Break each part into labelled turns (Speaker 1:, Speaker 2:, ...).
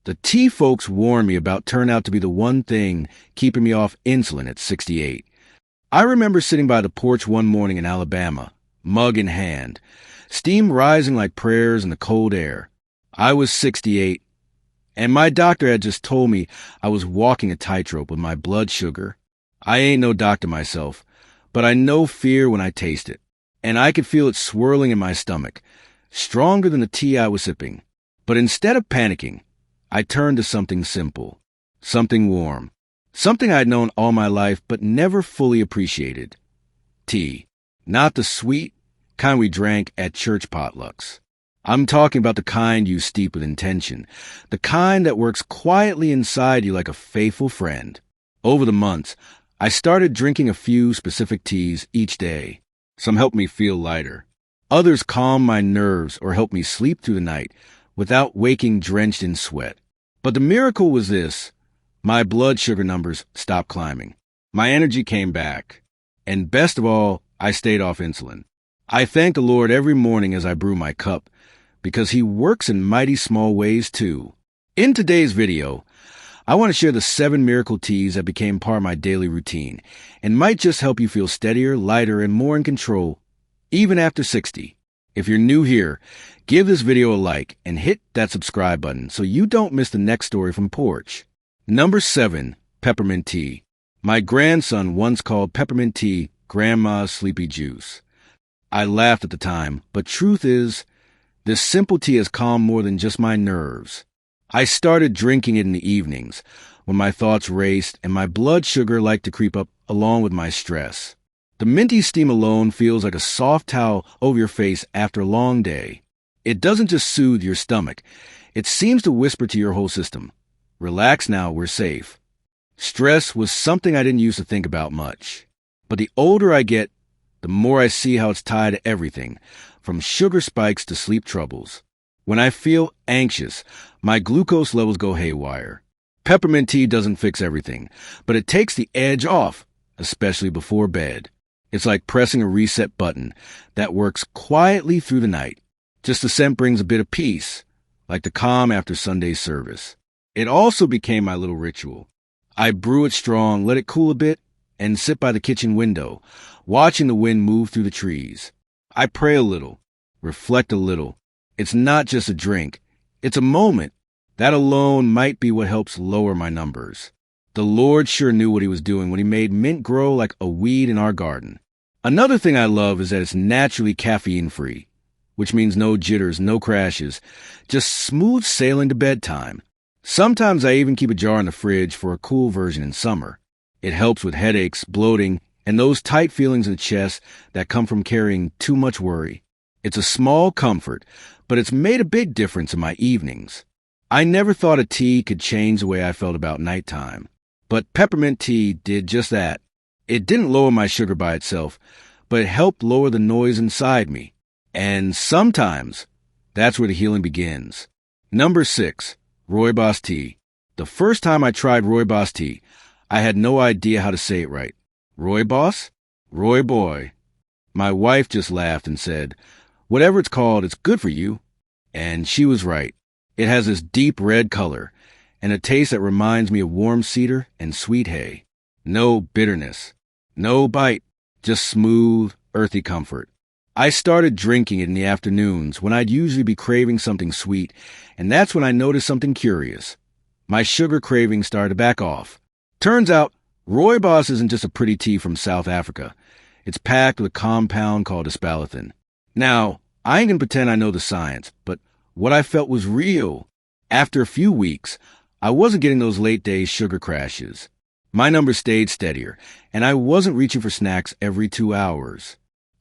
Speaker 1: The tea folks warned me about turned out to be the one thing keeping me off insulin at 68. I remember sitting by the porch one morning in Alabama, mug in hand, steam rising like prayers in the cold air. I was 68, and my doctor had just told me I was walking a tightrope with my blood sugar. I ain't no doctor myself, but I know fear when I taste it, and I could feel it swirling in my stomach, stronger than the tea I was sipping. But instead of panicking, I turned to something simple, something warm, something I'd known all my life but never fully appreciated. Tea. Not the sweet kind we drank at church potlucks. I'm talking about the kind you steep with intention, the kind that works quietly inside you like a faithful friend. Over the months, I started drinking a few specific teas each day. Some helped me feel lighter. Others calmed my nerves or helped me sleep through the night without waking drenched in sweat. But the miracle was this: my blood sugar numbers stopped climbing. My energy came back. And best of all, I stayed off insulin. I thank the Lord every morning as I brew my cup, because He works in mighty small ways too. In today's video, I want to share the 7 miracle teas that became part of my daily routine and might just help you feel steadier, lighter, and more in control, even after 60. If you're new here, give this video a like and hit that subscribe button so you don't miss the next story from Porch. Number 7, peppermint tea. My grandson once called peppermint tea Grandma's sleepy juice. I laughed at the time, but truth is, this simple tea has calmed more than just my nerves. I started drinking it in the evenings, when my thoughts raced and my blood sugar liked to creep up along with my stress. The minty steam alone feels like a soft towel over your face after a long day. It doesn't just soothe your stomach, it seems to whisper to your whole system, "Relax now, we're safe." Stress was something I didn't used to think about much. But the older I get, the more I see how it's tied to everything, from sugar spikes to sleep troubles. When I feel anxious, my glucose levels go haywire. Peppermint tea doesn't fix everything, but it takes the edge off, especially before bed. It's like pressing a reset button that works quietly through the night. Just the scent brings a bit of peace, like the calm after Sunday service. It also became my little ritual. I brew it strong, let it cool a bit, and sit by the kitchen window, watching the wind move through the trees. I pray a little, reflect a little. It's not just a drink, it's a moment. That alone might be what helps lower my numbers. The Lord sure knew what He was doing when He made mint grow like a weed in our garden. Another thing I love is that it's naturally caffeine-free, which means no jitters, no crashes, just smooth sailing to bedtime. Sometimes I even keep a jar in the fridge for a cool version in summer. It helps with headaches, bloating, and those tight feelings in the chest that come from carrying too much worry. It's a small comfort, but it's made a big difference in my evenings. I never thought a tea could change the way I felt about nighttime. But peppermint tea did just that. It didn't lower my sugar by itself, but it helped lower the noise inside me. And sometimes, that's where the healing begins. Number 6, rooibos tea. The first time I tried rooibos tea, I had no idea how to say it right. Rooibos? Roy boy. My wife just laughed and said, "Whatever it's called, it's good for you." And she was right. It has this deep red color and a taste that reminds me of warm cedar and sweet hay. No bitterness, no bite, just smooth, earthy comfort. I started drinking it in the afternoons when I'd usually be craving something sweet, and that's when I noticed something curious. My sugar craving started to back off. Turns out, rooibos isn't just a pretty tea from South Africa. It's packed with a compound called espalathrin. Now, I ain't gonna pretend I know the science, but what I felt was real. After a few weeks, I wasn't getting those late-day sugar crashes. My numbers stayed steadier, and I wasn't reaching for snacks every 2 hours.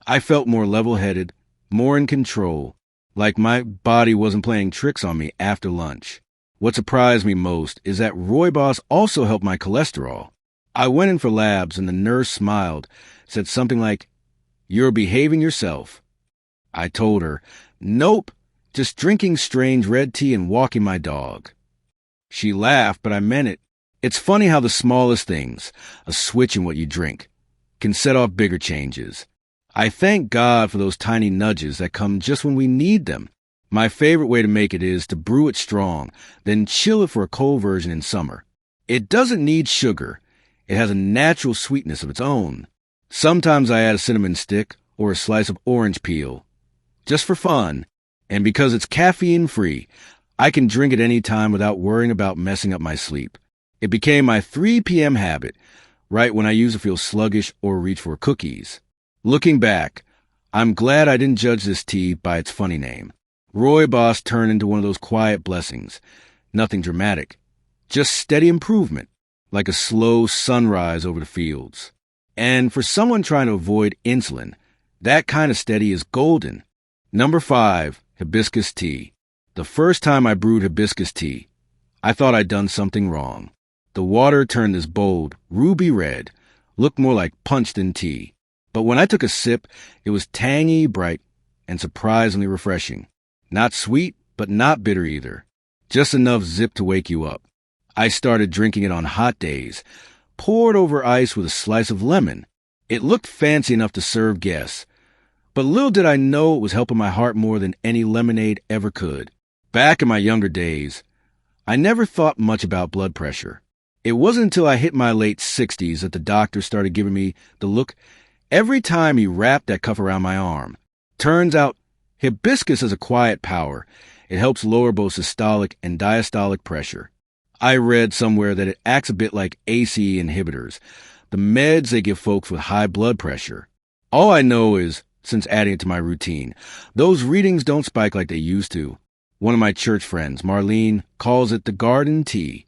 Speaker 1: I felt more level-headed, more in control, like my body wasn't playing tricks on me after lunch. What surprised me most is that rooibos also helped my cholesterol. I went in for labs, and the nurse smiled, said something like, "You're behaving yourself." I told her, "Nope, just drinking strange red tea and walking my dog." She laughed, but I meant it. It's funny how the smallest things, a switch in what you drink, can set off bigger changes. I thank God for those tiny nudges that come just when we need them. My favorite way to make it is to brew it strong, then chill it for a cold version in summer. It doesn't need sugar. It has a natural sweetness of its own. Sometimes I add a cinnamon stick or a slice of orange peel, just for fun, and because it's caffeine-free, I can drink it any time without worrying about messing up my sleep. It became my 3 p.m. habit, right when I used to feel sluggish or reach for cookies. Looking back, I'm glad I didn't judge this tea by its funny name. Rooibos turned into one of those quiet blessings. Nothing dramatic, just steady improvement, like a slow sunrise over the fields. And for someone trying to avoid insulin, that kind of steady is golden. Number 5, hibiscus tea. The first time I brewed hibiscus tea, I thought I'd done something wrong. The water turned this bold, ruby red, looked more like punch than tea. But when I took a sip, it was tangy, bright, and surprisingly refreshing. Not sweet, but not bitter either. Just enough zip to wake you up. I started drinking it on hot days, poured over ice with a slice of lemon. It looked fancy enough to serve guests, but little did I know it was helping my heart more than any lemonade ever could. Back in my younger days, I never thought much about blood pressure. It wasn't until I hit my late 60s that the doctor started giving me the look every time he wrapped that cuff around my arm. Turns out, hibiscus has a quiet power. It helps lower both systolic and diastolic pressure. I read somewhere that it acts a bit like ACE inhibitors, the meds they give folks with high blood pressure. All I know is, since adding it to my routine, those readings don't spike like they used to. One of my church friends, Marlene, calls it the garden tea.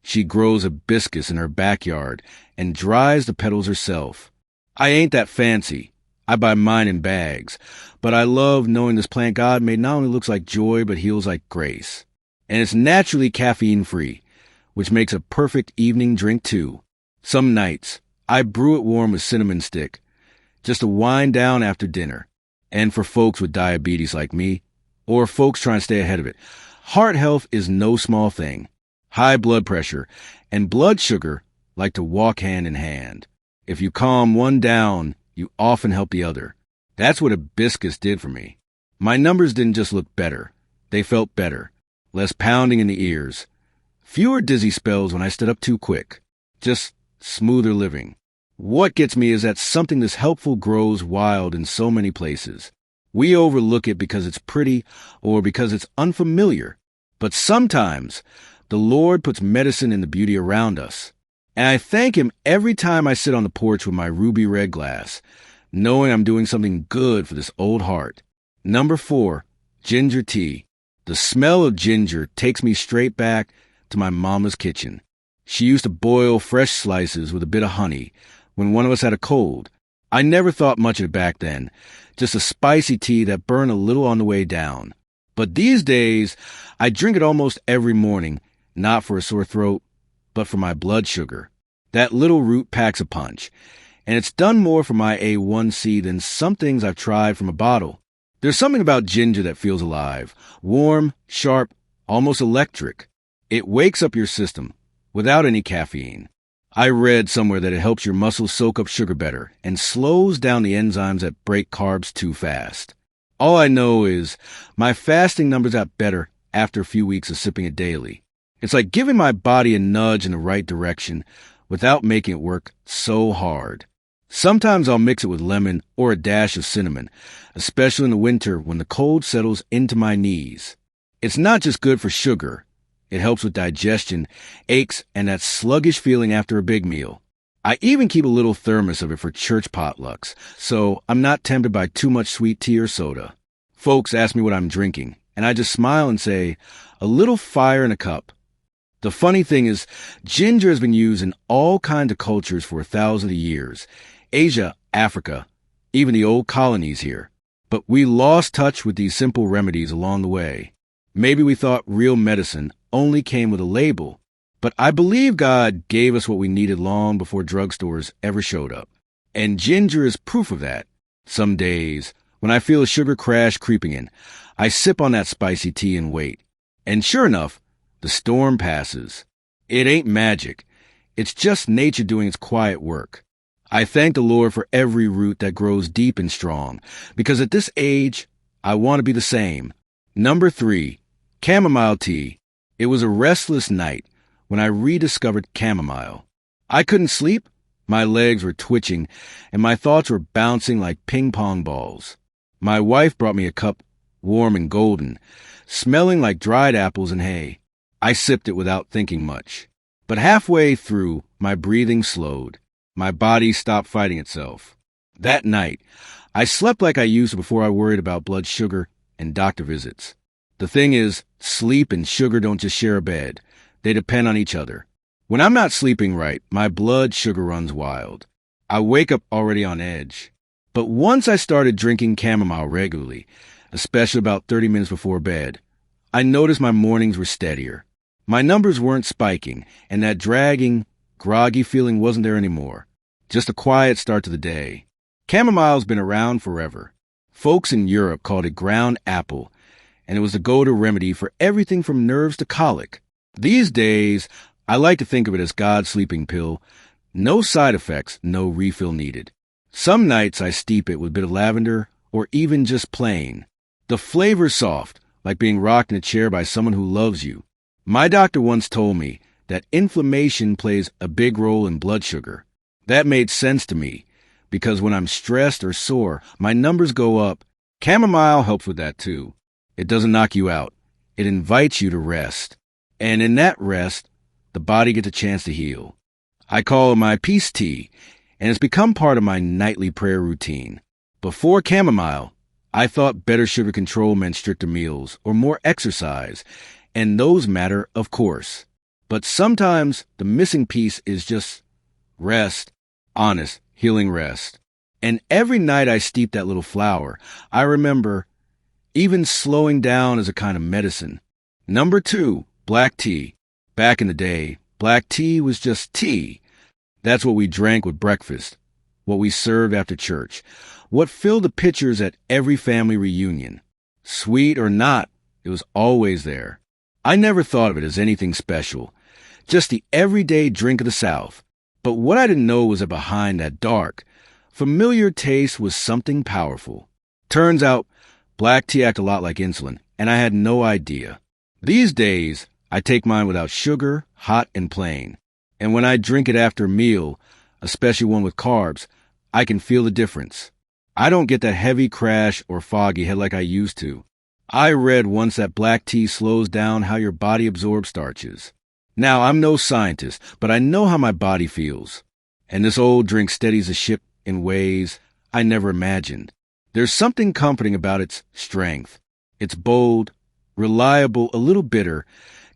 Speaker 1: She grows hibiscus in her backyard and dries the petals herself. I ain't that fancy. I buy mine in bags, but I love knowing this plant God made not only looks like joy, but heals like grace. And it's naturally caffeine-free, which makes a perfect evening drink too. Some nights, I brew it warm with cinnamon stick, just to wind down after dinner. And for folks with diabetes like me, or folks trying to stay ahead of it, heart health is no small thing. High blood pressure and blood sugar like to walk hand in hand. If you calm one down, you often help the other. That's what hibiscus did for me. My numbers didn't just look better. They felt better. Less pounding in the ears. Fewer dizzy spells when I stood up too quick. Just smoother living. What gets me is that something this helpful grows wild in so many places. We overlook it because it's pretty or because it's unfamiliar. But sometimes the Lord puts medicine in the beauty around us. And I thank Him every time I sit on the porch with my ruby red glass, knowing I'm doing something good for this old heart. Number 4, ginger tea. The smell of ginger takes me straight back to my mama's kitchen. She used to boil fresh slices with a bit of honey when one of us had a cold. I never thought much of it back then, just a spicy tea that burned a little on the way down. But these days, I drink it almost every morning, not for a sore throat, but for my blood sugar. That little root packs a punch, and it's done more for my A1C than some things I've tried from a bottle. There's something about ginger that feels alive, warm, sharp, almost electric. It wakes up your system without any caffeine. I read somewhere that it helps your muscles soak up sugar better and slows down the enzymes that break carbs too fast. All I know is my fasting numbers got better after a few weeks of sipping it daily. It's like giving my body a nudge in the right direction without making it work so hard. Sometimes I'll mix it with lemon or a dash of cinnamon, especially in the winter when the cold settles into my knees. It's not just good for sugar. It helps with digestion, aches, and that sluggish feeling after a big meal. I even keep a little thermos of it for church potlucks, so I'm not tempted by too much sweet tea or soda. Folks ask me what I'm drinking, and I just smile and say, a little fire in a cup. The funny thing is, ginger has been used in all kinds of cultures for thousands of years. Asia, Africa, even the old colonies here. But we lost touch with these simple remedies along the way. Maybe we thought real medicine only came with a label, but I believe God gave us what we needed long before drugstores ever showed up. And ginger is proof of that. Some days, when I feel a sugar crash creeping in, I sip on that spicy tea and wait. And sure enough, the storm passes. It ain't magic. It's just nature doing its quiet work. I thank the Lord for every root that grows deep and strong, because at this age, I want to be the same. Number 3, chamomile tea. It was a restless night when I rediscovered chamomile. I couldn't sleep. My legs were twitching, and my thoughts were bouncing like ping-pong balls. My wife brought me a cup, warm and golden, smelling like dried apples and hay. I sipped it without thinking much. But halfway through, my breathing slowed. My body stopped fighting itself. That night, I slept like I used to before I worried about blood sugar and doctor visits. The thing is, sleep and sugar don't just share a bed. They depend on each other. When I'm not sleeping right, my blood sugar runs wild. I wake up already on edge. But once I started drinking chamomile regularly, especially about 30 minutes before bed, I noticed my mornings were steadier. My numbers weren't spiking, and that dragging, groggy feeling wasn't there anymore. Just a quiet start to the day. Chamomile's been around forever. Folks in Europe called it ground apple, and it was the go-to remedy for everything from nerves to colic. These days, I like to think of it as God's sleeping pill. No side effects, no refill needed. Some nights I steep it with a bit of lavender, or even just plain. The flavor's soft, like being rocked in a chair by someone who loves you. My doctor once told me that inflammation plays a big role in blood sugar. That made sense to me, because when I'm stressed or sore, my numbers go up. Chamomile helps with that too. It doesn't knock you out. It invites you to rest. And in that rest, the body gets a chance to heal. I call it my peace tea, and it's become part of my nightly prayer routine. Before chamomile, I thought better sugar control meant stricter meals or more exercise, and those matter, of course. But sometimes the missing piece is just rest, honest, healing rest. And every night I steep that little flower, I remember even slowing down is a kind of medicine. Number 2, black tea. Back in the day, black tea was just tea. That's what we drank with breakfast, what we served after church, what filled the pitchers at every family reunion. Sweet or not, it was always there. I never thought of it as anything special, just the everyday drink of the South. But what I didn't know was that behind that dark, familiar taste was something powerful. Turns out, black tea acts a lot like insulin, and I had no idea. These days, I take mine without sugar, hot and plain. And when I drink it after a meal, especially one with carbs, I can feel the difference. I don't get that heavy crash or foggy head like I used to. I read once that black tea slows down how your body absorbs starches. Now, I'm no scientist, but I know how my body feels. And this old drink steadies the ship in ways I never imagined. There's something comforting about its strength. It's bold, reliable, a little bitter,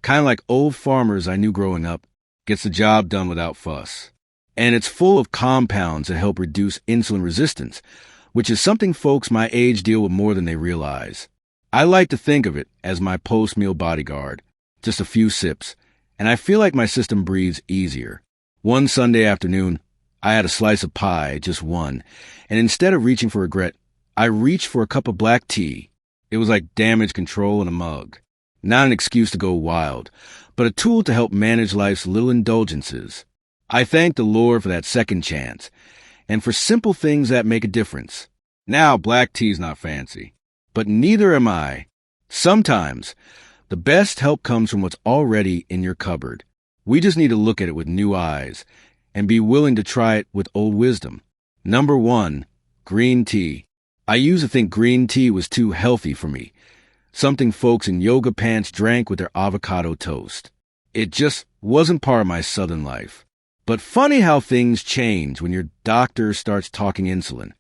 Speaker 1: kind of like old farmers I knew growing up. Gets the job done without fuss. And it's full of compounds that help reduce insulin resistance, which is something folks my age deal with more than they realize. I like to think of it as my post-meal bodyguard. Just a few sips, and I feel like my system breathes easier. One Sunday afternoon, I had a slice of pie, just one, and instead of reaching for regret, I reached for a cup of black tea. It was like damage control in a mug. Not an excuse to go wild, but a tool to help manage life's little indulgences. I thank the Lord for that second chance, and for simple things that make a difference. Now, black tea's not fancy, but neither am I. Sometimes, the best help comes from what's already in your cupboard. We just need to look at it with new eyes, and be willing to try it with old wisdom. Number 1, green tea. I used to think green tea was too healthy for me. Something folks in yoga pants drank with their avocado toast. It just wasn't part of my southern life. But funny how things change when your doctor starts talking insulin.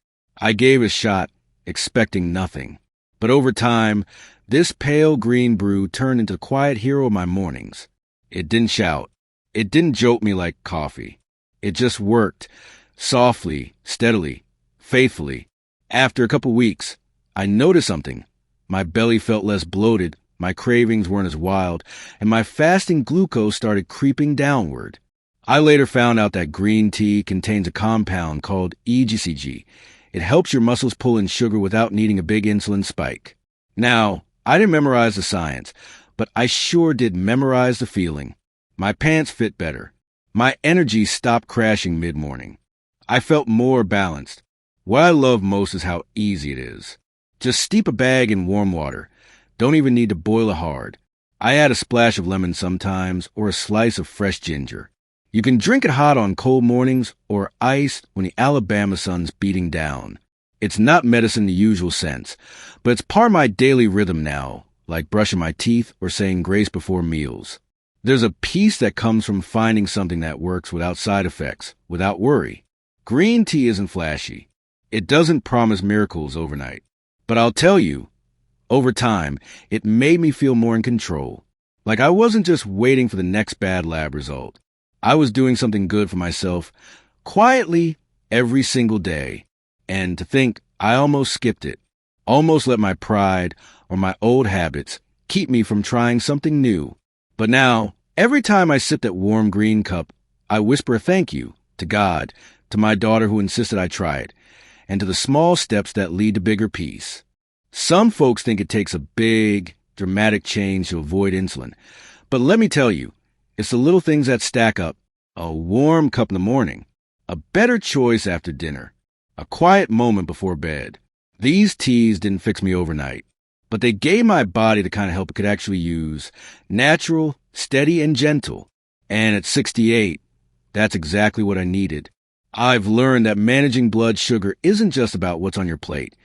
Speaker 1: I gave it a shot, expecting nothing. But over time, this pale green brew turned into the quiet hero of my mornings. It didn't shout. It didn't jolt me like coffee. It just worked, softly, steadily, faithfully. After a couple weeks, I noticed something. My belly felt less bloated, my cravings weren't as wild, and my fasting glucose started creeping downward. I later found out that green tea contains a compound called EGCG. It helps your muscles pull in sugar without needing a big insulin spike. Now, I didn't memorize the science, but I sure did memorize the feeling. My pants fit better. My energy stopped crashing mid-morning. I felt more balanced. What I love most is how easy it is. Just steep a bag in warm water. Don't even need to boil it hard. I add a splash of lemon sometimes, or a slice of fresh ginger. You can drink it hot on cold mornings or iced when the Alabama sun's beating down. It's not medicine in the usual sense, but it's part of my daily rhythm now, like brushing my teeth or saying grace before meals. There's a peace that comes from finding something that works without side effects, without worry. Green tea isn't flashy. It doesn't promise miracles overnight. But I'll tell you, over time, it made me feel more in control. Like I wasn't just waiting for the next bad lab result. I was doing something good for myself, quietly, every single day. And to think, I almost skipped it. Almost let my pride or my old habits keep me from trying something new. But now, every time I sip that warm green cup, I whisper a thank you to God, to my daughter who insisted I try it, and to the small steps that lead to bigger peace. Some folks think it takes a big, dramatic change to avoid insulin. But let me tell you, it's the little things that stack up. A warm cup in the morning, a better choice after dinner, a quiet moment before bed. These teas didn't fix me overnight, but they gave my body the kind of help it could actually use. Natural, steady, and gentle. And at 68, that's exactly what I needed. I've learned that managing blood sugar isn't just about what's on your plate.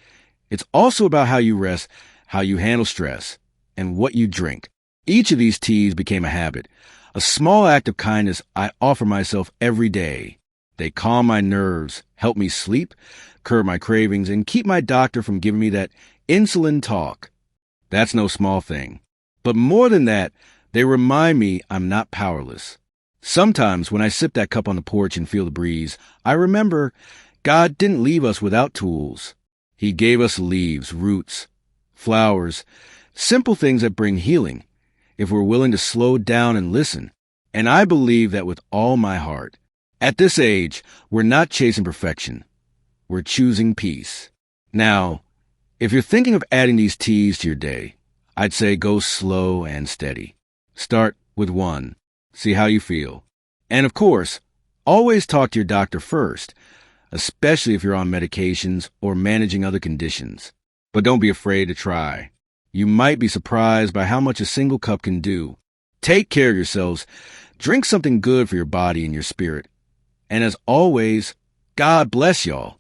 Speaker 1: It's also about how you rest, how you handle stress, and what you drink. Each of these teas became a habit, a small act of kindness I offer myself every day. They calm my nerves, help me sleep, curb my cravings, and keep my doctor from giving me that insulin talk. That's no small thing. But more than that, they remind me I'm not powerless. Sometimes when I sip that cup on the porch and feel the breeze, I remember God didn't leave us without tools. He gave us leaves, roots, flowers, simple things that bring healing, if we're willing to slow down and listen. And I believe that with all my heart. At this age, we're not chasing perfection. We're choosing peace. Now, if you're thinking of adding these teas to your day, I'd say go slow and steady. Start with one. See how you feel. And of course, always talk to your doctor first, especially if you're on medications or managing other conditions. But don't be afraid to try. You might be surprised by how much a single cup can do. Take care of yourselves. Drink something good for your body and your spirit. And as always, God bless y'all.